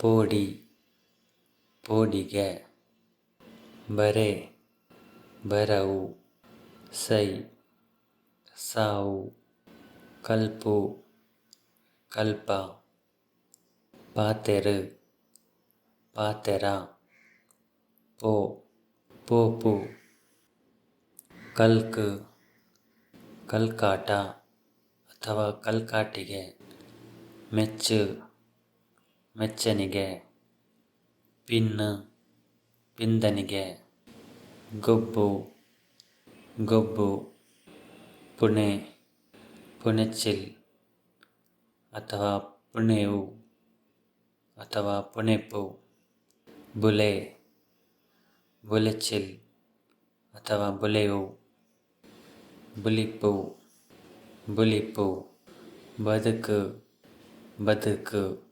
ಪೋಡಿ ಪೋಡಿಗೆ, ಬರೆ ಬರವು, ಸೈ ಸಾವು, ಕಲ್ಪು ಕಲ್ಪ, ಪಾತೆರು ಪಾತೆರ, ಪೋ ಪೋಪು, ಕಲ್ಕ್ ಕಲ್ಕಾಟ ಅಥವಾ ಕಲ್ಕಾಟಿಗೆ, ಮೆಚ್ಚು ಮೆಚ್ಚನಿಗೆ, ಪಿನ್ ಪಿಂದನಿಗೆ, ಗೊಬ್ಬು ಗೊಬ್ಬು, ಪುಣೆ ಪುಣೆಚಿಲ್ ಅಥವಾ ಪುಣೆವು ಅಥವಾ ಪುಣೆಪು, ಬುಲೆ ಬುಲೆಚಿಲ್ ಅಥವಾ ಬುಲೆವು, ಬುಲಿಪು ಬುಲಿಪು, ಬದುಕು ಬದುಕು.